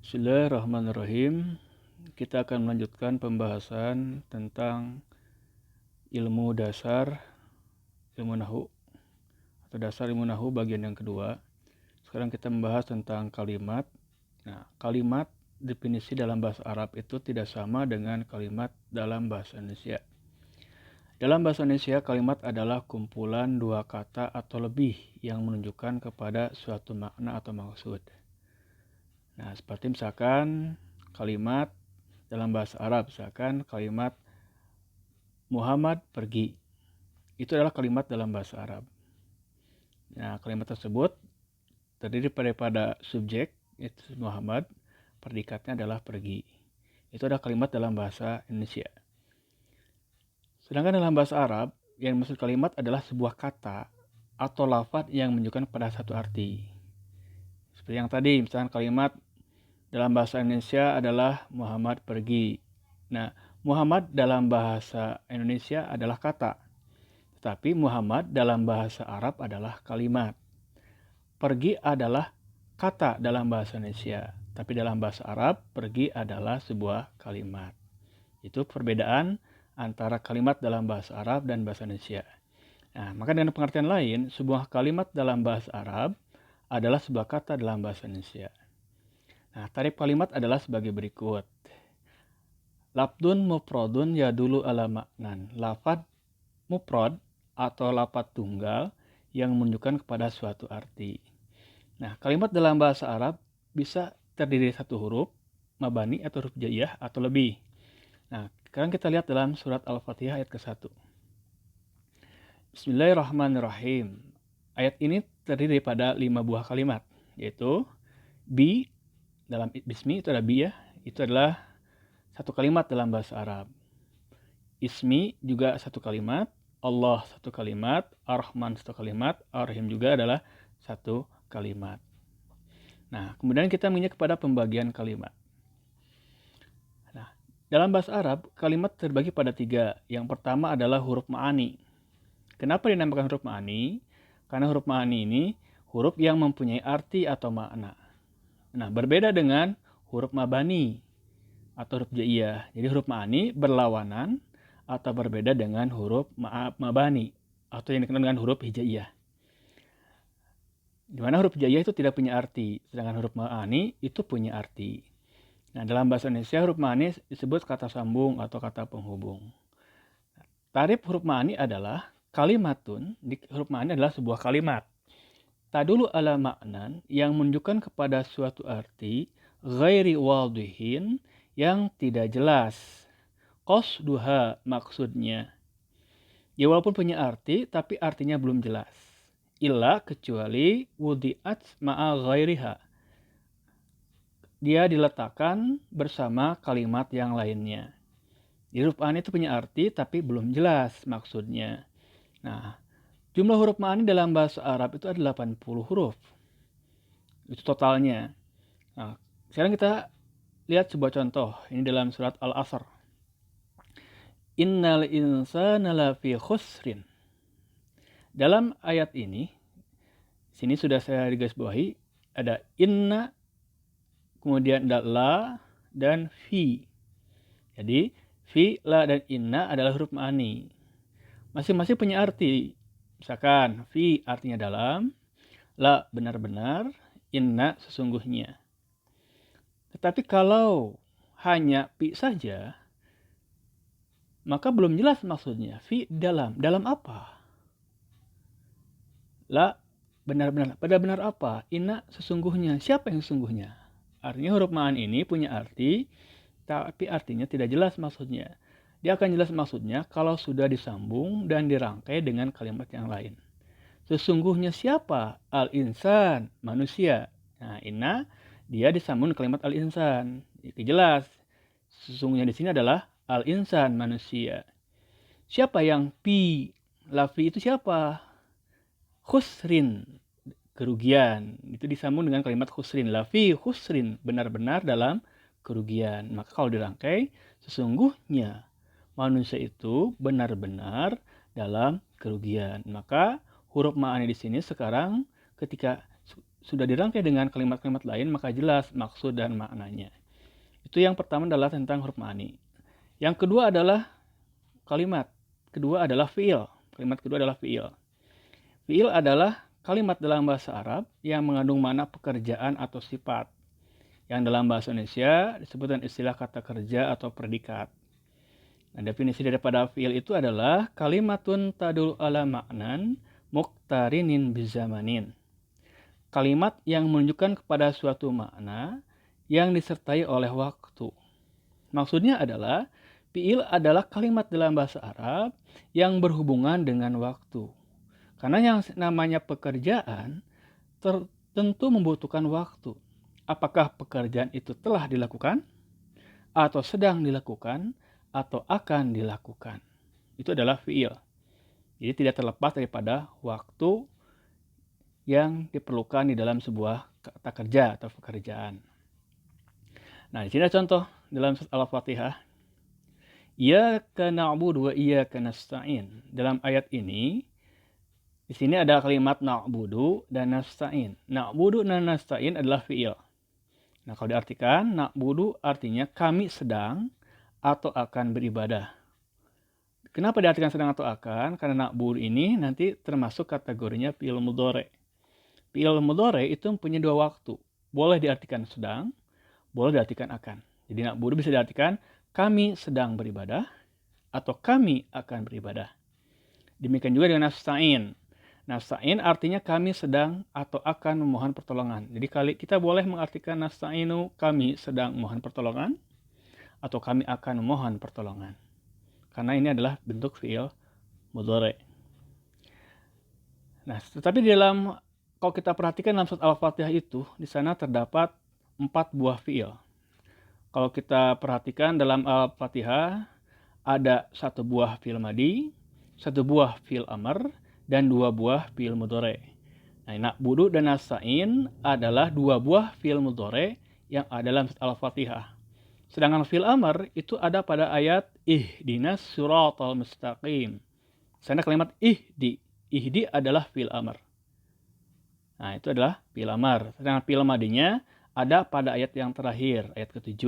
Bismillahirrahmanirrahim. Kita akan melanjutkan pembahasan tentang ilmu dasar ilmu nahu atau dasar ilmu nahu bagian yang kedua. Sekarang kita membahas tentang kalimat. Nah, kalimat definisi dalam bahasa Arab itu tidak sama dengan kalimat dalam bahasa Indonesia. Dalam bahasa Indonesia, kalimat adalah kumpulan dua kata atau lebih yang menunjukkan kepada suatu makna atau maksud. Nah, seperti misalkan kalimat dalam bahasa Arab, misalkan kalimat Muhammad pergi. Itu adalah kalimat dalam bahasa Arab. Nah, kalimat tersebut terdiri pada subjek, yaitu Muhammad, predikatnya adalah pergi. Itu adalah kalimat dalam bahasa Indonesia. Sedangkan dalam bahasa Arab, yang dimaksud kalimat adalah sebuah kata atau lafaz yang menunjukkan pada satu arti. Seperti yang tadi, misalkan kalimat dalam bahasa Indonesia adalah Muhammad pergi. Nah, Muhammad dalam bahasa Indonesia adalah kata. Tetapi Muhammad dalam bahasa Arab adalah kalimat. Pergi adalah kata dalam bahasa Indonesia. Tapi dalam bahasa Arab, pergi adalah sebuah kalimat. Itu perbedaan antara kalimat dalam bahasa Arab dan bahasa Indonesia. Nah, maka dengan pengertian lain, sebuah kalimat dalam bahasa Arab adalah sebuah kata dalam bahasa Indonesia. Nah, tarif kalimat adalah sebagai berikut. Lafdun mufradun yadulu ala maknan. Lafad mufrad atau lafad tunggal yang menunjukkan kepada suatu arti. Nah, kalimat dalam bahasa Arab bisa terdiri dari satu huruf, mabani atau huruf jaiyah atau lebih. Nah, sekarang kita lihat dalam surat Al-Fatihah ayat ke-1. Bismillahirrahmanirrahim. Ayat ini terdiri pada 5 buah kalimat, yaitu bi, dalam bismi itu ada bi ya, itu adalah satu kalimat dalam bahasa Arab. Ismi juga satu kalimat, Allah satu kalimat, Ar-Rahman satu kalimat, Ar-Rahim juga adalah satu kalimat. Nah, kemudian kita menginjak kepada pembagian kalimat. Nah, dalam bahasa Arab, kalimat terbagi pada 3. Yang pertama adalah huruf ma'ani. Kenapa dinamakan huruf ma'ani? Karena huruf ma'ani ini huruf yang mempunyai arti atau makna. Nah, berbeda dengan huruf mabani atau huruf jaiyah. Jadi huruf ma'ani berlawanan atau berbeda dengan huruf mabani atau yang dikenal dengan huruf hijaiyah. Di mana huruf hijaiyah itu tidak punya arti, sedangkan huruf ma'ani itu punya arti. Nah, dalam bahasa Indonesia huruf ma'ani disebut kata sambung atau kata penghubung. Tarif huruf ma'ani adalah kalimatun, huruf ma'ani adalah sebuah kalimat. Tadulu ala maknan yang menunjukkan kepada suatu arti ghairi wadihin yang tidak jelas. Qasduha maksudnya. Ya walaupun punya arti tapi artinya belum jelas. Illa kecuali wudi'at ma'a ghairiha. Dia diletakkan bersama kalimat yang lainnya. Jadi huruf ma'ani itu punya arti tapi belum jelas maksudnya. Nah, jumlah huruf ma'ani dalam bahasa Arab itu ada 80 huruf. Itu totalnya. Nah, sekarang kita lihat sebuah contoh. Ini dalam surat Al-Asr. Innal insana lafi khusrin. Dalam ayat ini, sini sudah saya garisbawahi, ada inna, kemudian ada la, dan fi. Jadi, fi, la, dan inna adalah huruf ma'ani. Masing-masing punya arti. Misalkan, fi artinya dalam, la benar-benar, inna sesungguhnya. Tetapi kalau hanya fi saja, maka belum jelas maksudnya. Fi dalam. Dalam apa? La benar-benar. Benar-benar apa? Inna sesungguhnya. Siapa yang sesungguhnya? Artinya huruf ma'ani ini punya arti, tapi artinya tidak jelas maksudnya. Dia akan jelas maksudnya kalau sudah disambung dan dirangkai dengan kalimat yang lain. Sesungguhnya siapa? Al-insan, manusia. Nah, inna, dia disambung kalimat al-insan. Itu jelas. Sesungguhnya di sini adalah al-insan, manusia. Siapa yang pi? Lafi itu siapa? Khusrin, kerugian. Itu disambung dengan kalimat khusrin. Lafi khusrin, benar-benar dalam kerugian. Maka kalau dirangkai, sesungguhnya manusia itu benar-benar dalam kerugian. Maka huruf ma'ani di sini sekarang ketika sudah dirangkai dengan kalimat-kalimat lain, maka jelas maksud dan maknanya. Itu yang pertama adalah tentang huruf ma'ani. Yang kedua adalah kalimat. Kedua adalah fi'il. Kalimat kedua adalah fi'il. Fi'il adalah kalimat dalam bahasa Arab yang mengandung makna pekerjaan atau sifat. Yang dalam bahasa Indonesia disebut dengan istilah kata kerja atau predikat. Nah, definisi daripada fi'il itu adalah kalimatun tadul ala ma'nan muqtarinin bizamanin. Kalimat yang menunjukkan kepada suatu makna yang disertai oleh waktu. Maksudnya adalah fi'il adalah kalimat dalam bahasa Arab yang berhubungan dengan waktu. Karena yang namanya pekerjaan tentu membutuhkan waktu. Apakah pekerjaan itu telah dilakukan, atau sedang dilakukan, atau akan dilakukan. Itu adalah fi'il. Jadi tidak terlepas daripada waktu yang diperlukan di dalam sebuah kata kerja atau pekerjaan. Nah, di sini ada contoh dalam surat Al-Fatihah. Iyyaka na'budu wa iyyaka nasta'in. Dalam ayat ini, di sini ada kalimat na'budu dan nasta'in. Na'budu dan nasta'in adalah fi'il. Nah, kalau diartikan, na'budu artinya kami sedang atau akan beribadah. Kenapa diartikan sedang atau akan? Karena na'budu ini nanti termasuk kategorinya fi'il mudhari'. Fi'il mudhari' itu mempunyai dua waktu. Boleh diartikan sedang, boleh diartikan akan. Jadi na'budu bisa diartikan kami sedang beribadah atau kami akan beribadah. Demikian juga dengan nasta'in. Nasta'in artinya kami sedang atau akan memohon pertolongan. Jadi kita boleh mengartikan nasta'inu kami sedang memohon pertolongan atau kami akan memohon pertolongan. Karena ini adalah bentuk fi'il mudhari'. Nah, tetapi kalau kita perhatikan dalam surat Al-Fatihah itu, di sana terdapat 4 buah fi'il. Kalau kita perhatikan dalam Al-Fatihah ada 1 buah fi'il madhi, 1 buah fi'il amr, dan 2 buah fi'il mudhari'. Nah, na'budu dan nasta'in adalah 2 buah fi'il mudhari' yang ada dalam surat Al-Fatihah. Sedangkan fi'il amr itu ada pada ayat ihdinas siratal mustaqim. Sana kalimat ihdi. Ihdi adalah fi'il amr. Nah, itu adalah fi'il amr. Sedangkan fi'il madhinya ada pada ayat yang terakhir, ayat ke-7.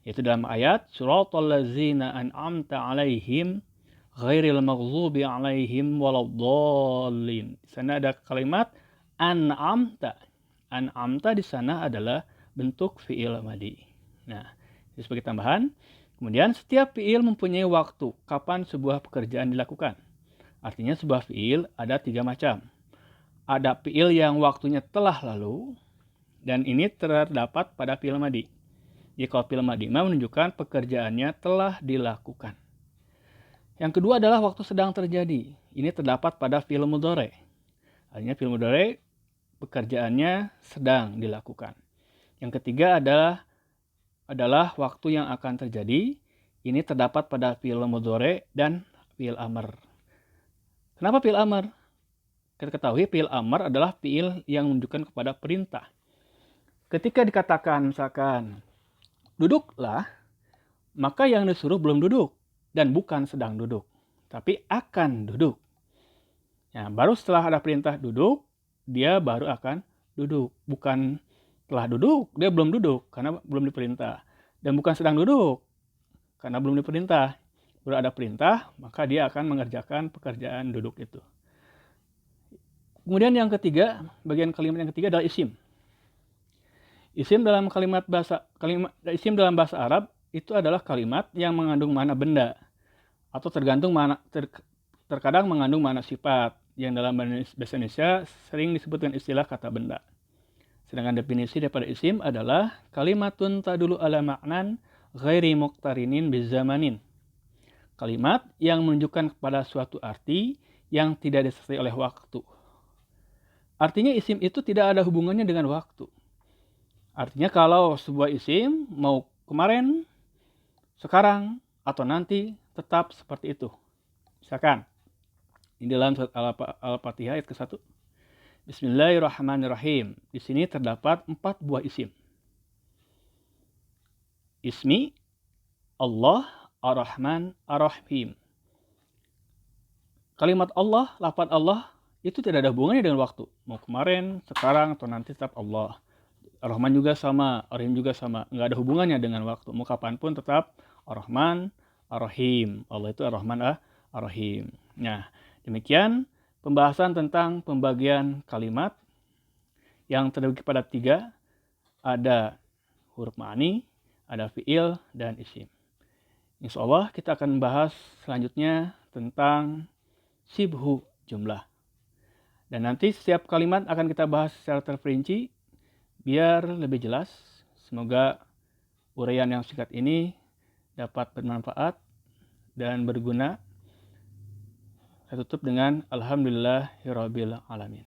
Yaitu dalam ayat siratal ladzina an'amta 'alaihim ghairil maghdubi 'alaihim waladdallin. Di sana ada kalimat an'amta. An'amta di sana adalah bentuk fi'il madhi. Nah, ini sebagai tambahan. Kemudian setiap fi'il mempunyai waktu kapan sebuah pekerjaan dilakukan. Artinya sebuah fi'il ada 3 macam. Ada fi'il yang waktunya telah lalu, dan ini terdapat pada fi'il madhi. Jadi kalau fi'il madhi menunjukkan pekerjaannya telah dilakukan. Yang kedua adalah waktu sedang terjadi. Ini terdapat pada fi'il mudhari'. Artinya fi'il mudhari' pekerjaannya sedang dilakukan. Yang ketiga adalah waktu yang akan terjadi. Ini terdapat pada fi'il mudhari' dan fi'il amr. Kenapa fi'il amr? Kita ketahui fi'il amr adalah fi'il yang menunjukkan kepada perintah. Ketika dikatakan misalkan duduklah, maka yang disuruh belum duduk dan bukan sedang duduk, tapi akan duduk. Ya, baru setelah ada perintah duduk, dia baru akan duduk. Bukan telah duduk, dia belum duduk karena belum diperintah. Dan bukan sedang duduk karena belum diperintah. Baru ada perintah, maka dia akan mengerjakan pekerjaan duduk itu. Kemudian yang ketiga, bagian kalimat yang ketiga adalah isim. Isim dalam dalam bahasa Arab itu adalah kalimat yang mengandung makna benda atau terkadang mengandung makna sifat yang dalam bahasa Indonesia sering disebut dengan istilah kata benda. Sedangkan definisi daripada isim adalah kalimatun tadulu ala ma'nan ghairi muqtarinin bizamanin. Kalimat yang menunjukkan kepada suatu arti yang tidak disertai oleh waktu. Artinya isim itu tidak ada hubungannya dengan waktu. Artinya kalau sebuah isim mau kemarin, sekarang, atau nanti tetap seperti itu. Misalkan, di dalam surat Al-Fatihah ayat ke-1. Bismillahirrahmanirrahim. Di sini terdapat 4 buah isim. Ismi, Allah, Ar-Rahman, Ar-Rahim. Kalimat Allah, lafaz Allah, itu tidak ada hubungannya dengan waktu. Mau kemarin, sekarang, atau nanti tetap Allah. Ar-Rahman juga sama, Ar-Rahim juga sama. Nggak ada hubungannya dengan waktu. Mau kapanpun tetap Ar-Rahman, Ar-Rahim. Allah itu Ar-Rahman, Ar-Rahim. Nah, demikian pembahasan tentang pembagian kalimat yang terbagi pada 3. Ada huruf ma'ani, ada fi'il, dan isim. Insya Allah kita akan bahas selanjutnya tentang sibhu jumlah. Dan nanti setiap kalimat akan kita bahas secara terperinci biar lebih jelas. Semoga uraian yang singkat ini dapat bermanfaat dan berguna. Saya tutup dengan Alhamdulillahirabbil alamin.